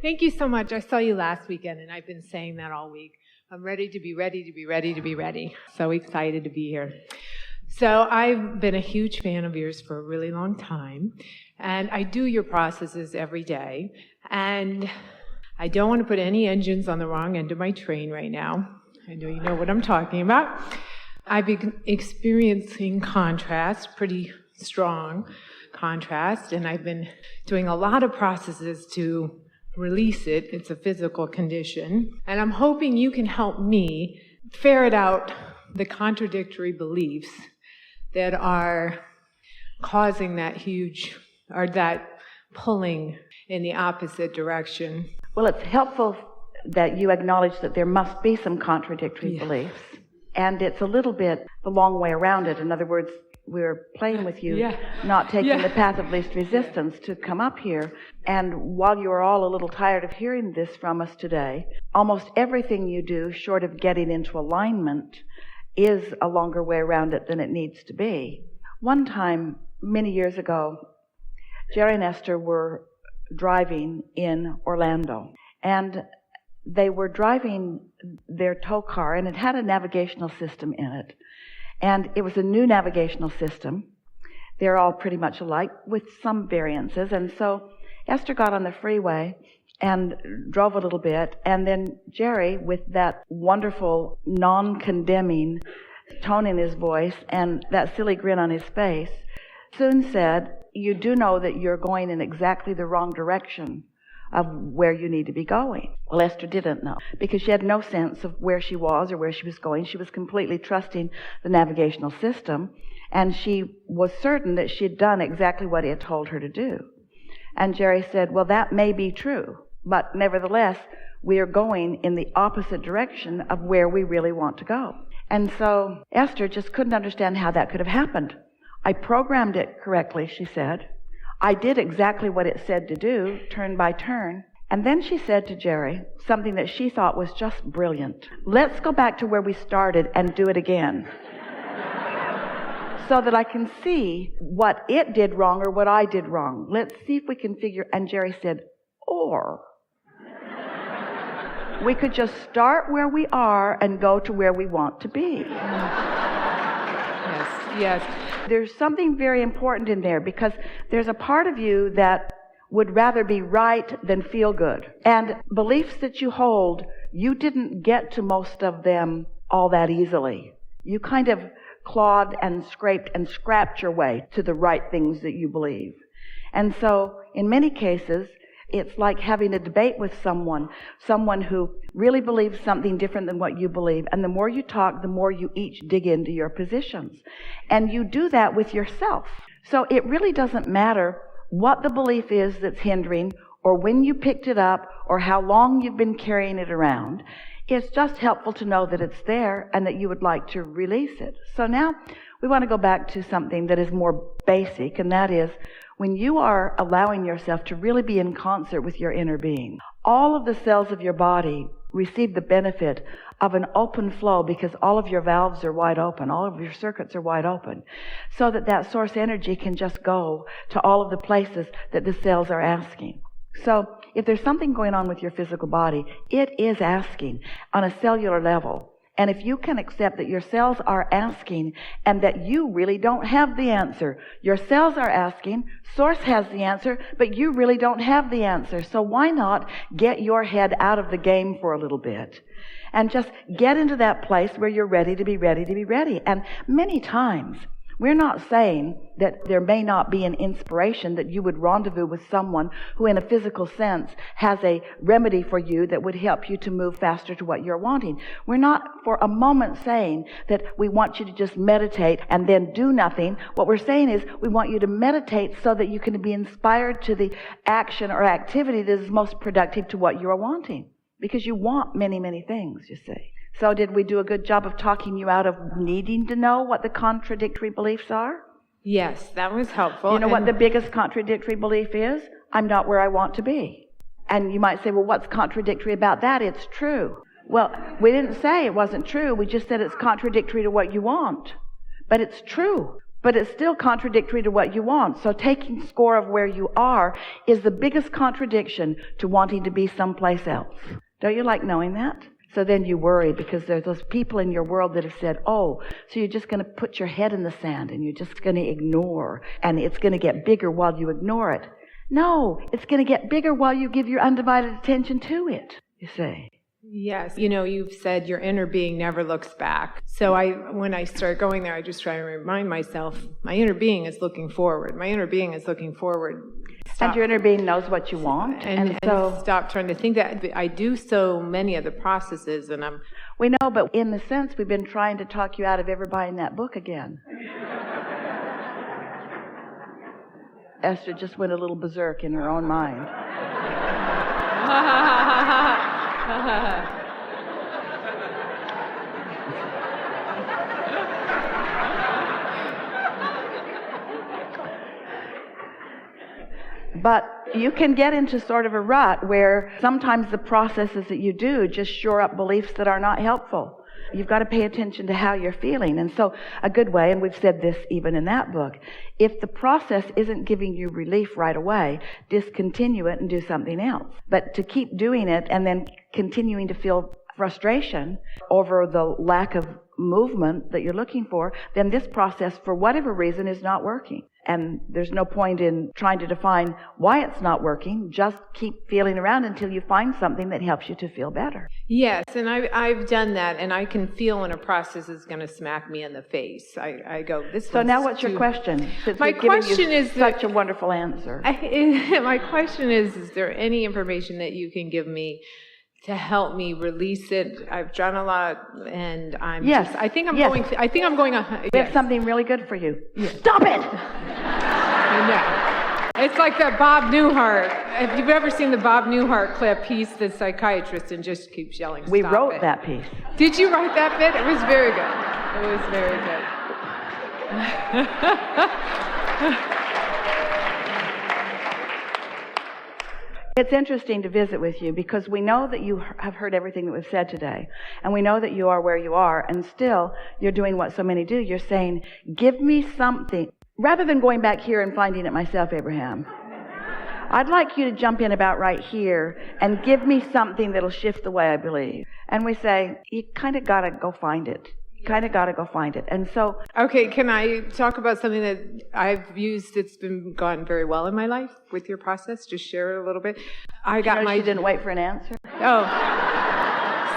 Thank you so much. I saw you last weekend, and I've been saying that all week. I'm ready to be ready to be ready to be ready. So excited to be here. So I've been a huge fan of yours for a really long time, and I do your processes every day. And I don't want to put any engines on the wrong end of my train right now. I know you know what I'm talking about. I've been experiencing contrast, pretty strong contrast, and I've been doing a lot of processes to release it. It's a physical condition. And I'm hoping you can help me ferret out the contradictory beliefs that are causing that pulling in the opposite direction. Well, it's helpful that you acknowledge that there must be some contradictory beliefs. And it's a little bit the long way around it. In other words, we're playing with you, not taking the path of least resistance to come up here. And while you are all a little tired of hearing this from us today, almost everything you do, short of getting into alignment, is a longer way around it than it needs to be. One time, many years ago, Jerry and Esther were driving in Orlando. And they were driving their tow car, and it had a navigational system in it. And it was a new navigational system. They're all pretty much alike with some variances. And so Esther got on the freeway and drove a little bit. And then Jerry, with that wonderful non-condemning tone in his voice and that silly grin on his face, soon said, "You do know that you're going in exactly the wrong direction of where you need to be going." Well, Esther didn't know, because she had no sense of where she was or where she was going. She was completely trusting the navigational system, and she was certain that she had done exactly what he had told her to do. And Jerry said, "Well, that may be true, but nevertheless, we are going in the opposite direction of where we really want to go." And so Esther just couldn't understand how that could have happened. "I programmed it correctly," she said. "I did exactly what it said to do, turn by turn." And then she said to Jerry something that she thought was just brilliant. "Let's go back to where we started and do it again so that I can see what it did wrong or what I did wrong. Let's see if we can figure." And Jerry said, "Or we could just start where we are and go to where we want to be." Yes. There's something very important in there, because there's a part of you that would rather be right than feel good. And beliefs that you hold, you didn't get to most of them all that easily. You kind of clawed and scraped and scrapped your way to the right things that you believe. And so, in many cases, it's like having a debate with someone who really believes something different than what you believe. And the more you talk, the more you each dig into your positions. And you do that with yourself. So it really doesn't matter what the belief is that's hindering, or when you picked it up, or how long you've been carrying it around. It's just helpful to know that it's there and that you would like to release it. So now we want to go back to something that is more basic, and that is, when you are allowing yourself to really be in concert with your inner being, all of the cells of your body receive the benefit of an open flow, because all of your valves are wide open, all of your circuits are wide open, so that source energy can just go to all of the places that the cells are asking. So if there's something going on with your physical body, it is asking on a cellular level. And if you can accept that your cells are asking and that you really don't have the answer, your cells are asking, Source has the answer, but you really don't have the answer. So why not get your head out of the game for a little bit and just get into that place where you're ready to be ready to be ready. And many times, we're not saying that there may not be an inspiration that you would rendezvous with someone who in a physical sense has a remedy for you that would help you to move faster to what you're wanting. We're not for a moment saying that we want you to just meditate and then do nothing. What we're saying is we want you to meditate so that you can be inspired to the action or activity that is most productive to what you're wanting. Because you want many, many things, you see. So did we do a good job of talking you out of needing to know what the contradictory beliefs are? Yes, that was helpful. You know what the biggest contradictory belief is? I'm not where I want to be. And you might say, well, what's contradictory about that? It's true. Well, we didn't say it wasn't true. We just said it's contradictory to what you want. But it's true. but it's still contradictory to what you want. So taking score of where you are is the biggest contradiction to wanting to be someplace else. Don't you like knowing that? So then you worry because there's those people in your world that have said, oh, so you're just going to put your head in the sand and you're just going to ignore, and it's going to get bigger while you ignore it. No, it's going to get bigger while you give your undivided attention to it, you see. Yes. You've said your inner being never looks back. So when I start going there, I just try to remind myself, my inner being is looking forward. My inner being is looking forward. And your inner being knows what you want. And so stop trying to think that. I do so many of the processes, and We know, but in the sense, we've been trying to talk you out of ever buying that book again. Esther just went a little berserk in her own mind. But you can get into sort of a rut where sometimes the processes that you do just shore up beliefs that are not helpful. You've got to pay attention to how you're feeling. And so a good way, and we've said this even in that book, if the process isn't giving you relief right away, discontinue it and do something else. But to keep doing it and then continuing to feel frustration over the lack of movement that you're looking for, then this process, for whatever reason, is not working. And there's no point in trying to define why it's not working. Just keep feeling around until you find something that helps you to feel better. Yes, and I've done that, and I can feel when a process is going to smack me in the face. I go, this. So now, what's your question? Since my question is such a wonderful answer. My question is there any information that you can give me to help me release it? I've done a lot, and I'm yes. I think I'm yes. going. I think I'm going. We yes. have something really good for you. Yes. Stop it! I know. It's like that Bob Newhart. If you've ever seen the Bob Newhart clip, he's the psychiatrist and just keeps yelling. We Stop wrote it. that piece. Did you write that bit? It was very good. It was very good. It's interesting to visit with you because we know that you have heard everything that we've said today. And we know that you are where you are. And still, you're doing what so many do. You're saying, give me something. Rather than going back here and finding it myself, Abraham, I'd like you to jump in about right here and give me something that'll shift the way I believe. And we say, you kind of got to go find it. Kind of got to go find it. And so... Okay, can I talk about something that I've used that's gone very well in my life with your process? Just share it a little bit. I got my... You didn't wait for an answer? Oh,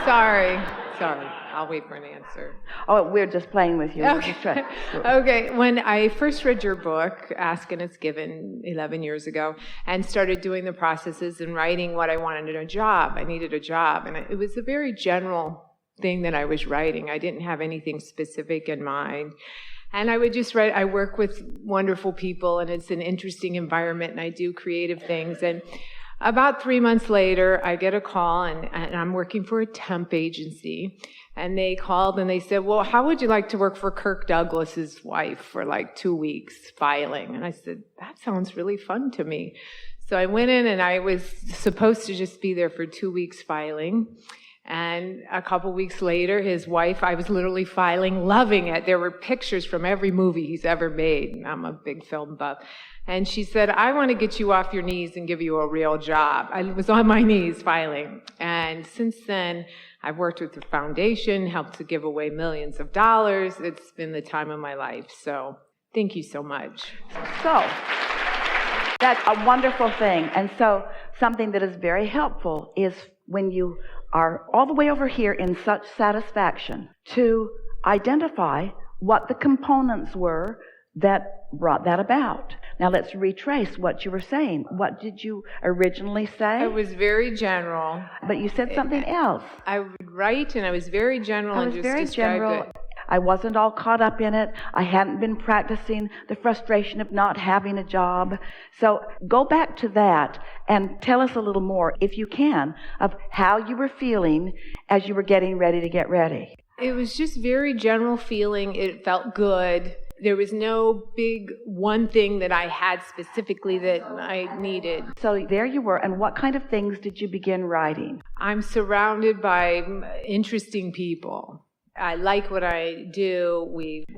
sorry. I'll wait for an answer. Oh, we're just playing with you. Okay. Okay, when I first read your book, Ask and It's Given, 11 years ago, and started doing the processes and writing what I wanted in a job, I needed a job. And it was a very general thing that I was writing. I didn't have anything specific in mind. And I would just write. I work with wonderful people, and it's an interesting environment, and I do creative things. And about 3 months later, I get a call, and I'm working for a temp agency. And they called, and they said, well, how would you like to work for Kirk Douglas's wife for like 2 weeks filing? And I said, that sounds really fun to me. So I went in, and I was supposed to just be there for 2 weeks filing. And a couple weeks later, his wife, I was literally filing, loving it. There were pictures from every movie he's ever made. I'm a big film buff. And she said, I want to get you off your knees and give you a real job. I was on my knees filing. And since then, I've worked with the foundation, helped to give away millions of dollars. It's been the time of my life. So thank you so much. So that's a wonderful thing. And so something that is very helpful is when you are all the way over here in such satisfaction to identify what the components were that brought that about. Now let's retrace what you were saying. What did you originally say? It was very general. But you said something else. I would write, and I was very general and just described it. I wasn't all caught up in it. I hadn't been practicing the frustration of not having a job. So go back to that and tell us a little more, if you can, of how you were feeling as you were getting ready to get ready. It was just very general feeling. It felt good. There was no big one thing that I had specifically that I needed. So there you were. And what kind of things did you begin writing? I'm surrounded by interesting people. I like what I do.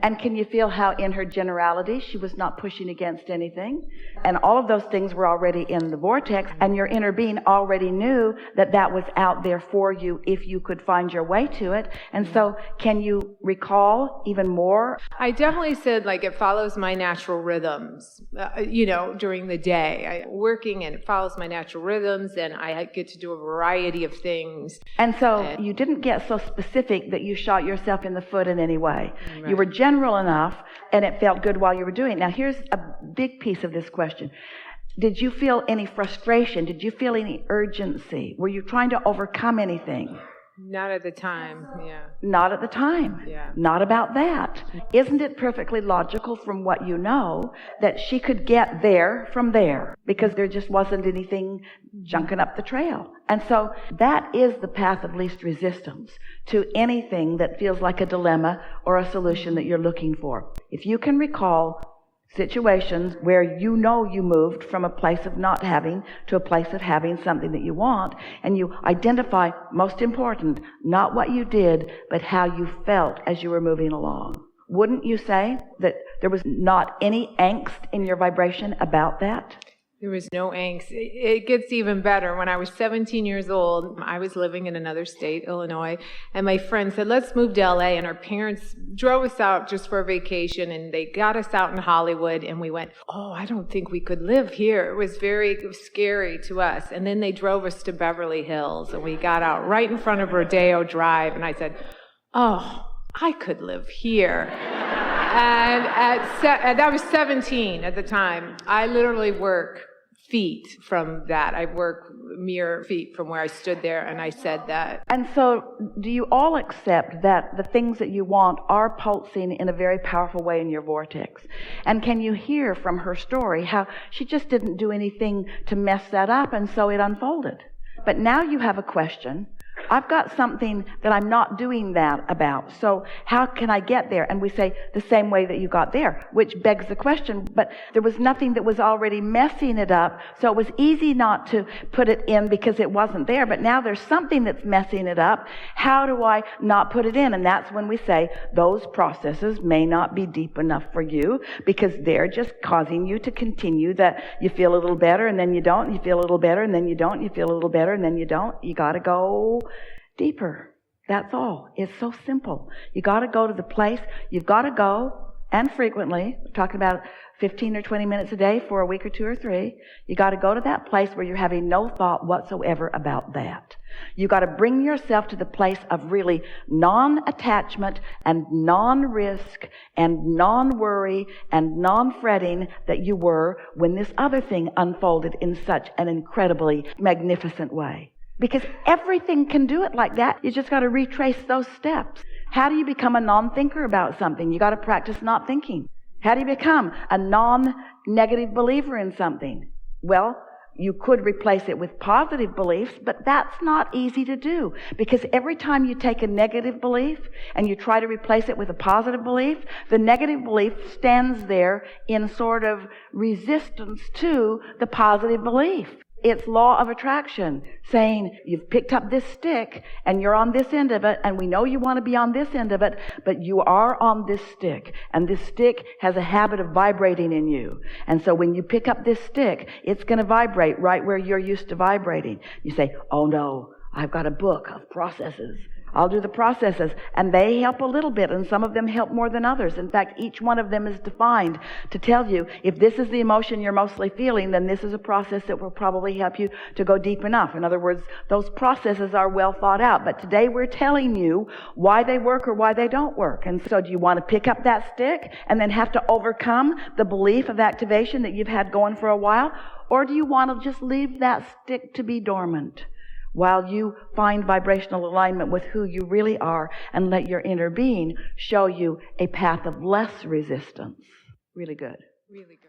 And can you feel how in her generality she was not pushing against anything? And all of those things were already in the vortex, and your inner being already knew that that was out there for you if you could find your way to it. And so can you recall even more? I definitely said, like, it follows my natural rhythms, during the day. Working, and it follows my natural rhythms, and I get to do a variety of things. And so you didn't get so specific that you shot yourself in the foot in any way. Right. You were general enough, and it felt good while you were doing it. Now, here's a big piece of this question. Did you feel any frustration? Did you feel any urgency? Were you trying to overcome anything? Not at the time, yeah. Not at the time. Yeah. Not about that. Isn't it perfectly logical from what you know that she could get there from there? Because there just wasn't anything junking up the trail. And so that is the path of least resistance to anything that feels like a dilemma or a solution that you're looking for. If you can recall situations where you know you moved from a place of not having to a place of having something that you want, and you identify, most important, not what you did, but how you felt as you were moving along. Wouldn't you say that there was not any angst in your vibration about that? There was no angst. It gets even better. When I was 17 years old, I was living in another state, Illinois, and my friend said, let's move to LA, and our parents drove us out just for a vacation, and they got us out in Hollywood, and we went, I don't think we could live here. It was scary to us. And then they drove us to Beverly Hills, and we got out right in front of Rodeo Drive, and I said, I could live here. And I was 17 at the time. I literally work feet from that. I work mere feet from where I stood there, and I said that. And so do you all accept that the things that you want are pulsing in a very powerful way in your vortex? And can you hear from her story how she just didn't do anything to mess that up, and so it unfolded? But now you have a question. I've got something that I'm not doing that about. So how can I get there? And we say the same way that you got there, which begs the question, but there was nothing that was already messing it up. So it was easy not to put it in because it wasn't there. But now there's something that's messing it up. How do I not put it in? And that's when we say those processes may not be deep enough for you because they're just causing you to continue that you feel a little better and then you don't. You feel a little better and then you don't. You feel a little better and then you don't. You got to go deeper. That's all. It's so simple. You got to go to the place. You've got to go, and frequently, we're talking about 15 or 20 minutes a day for a week or 2 or 3. You got to go to that place where you're having no thought whatsoever about that. You got to bring yourself to the place of really non-attachment and non-risk and non-worry and non-fretting that you were when this other thing unfolded in such an incredibly magnificent way. Because everything can do it like that. You just got to retrace those steps. How do you become a non-thinker about something? You got to practice not thinking. How do you become a non-negative believer in something? Well, you could replace it with positive beliefs, but that's not easy to do. Because every time you take a negative belief and you try to replace it with a positive belief, the negative belief stands there in sort of resistance to the positive belief. It's law of attraction, saying you've picked up this stick and you're on this end of it, and we know you want to be on this end of it, but you are on this stick, and this stick has a habit of vibrating in you. And so when you pick up this stick, it's going to vibrate right where you're used to vibrating. You say, oh no, I've got a book of processes. I'll do the processes, and they help a little bit, and some of them help more than others. In fact, each one of them is defined to tell you if this is the emotion you're mostly feeling, then this is a process that will probably help you to go deep enough. In other words, those processes are well thought out, but today we're telling you why they work or why they don't work. And so do you want to pick up that stick and then have to overcome the belief of activation that you've had going for a while? Or do you want to just leave that stick to be dormant while you find vibrational alignment with who you really are and let your inner being show you a path of less resistance? Really good. Really good.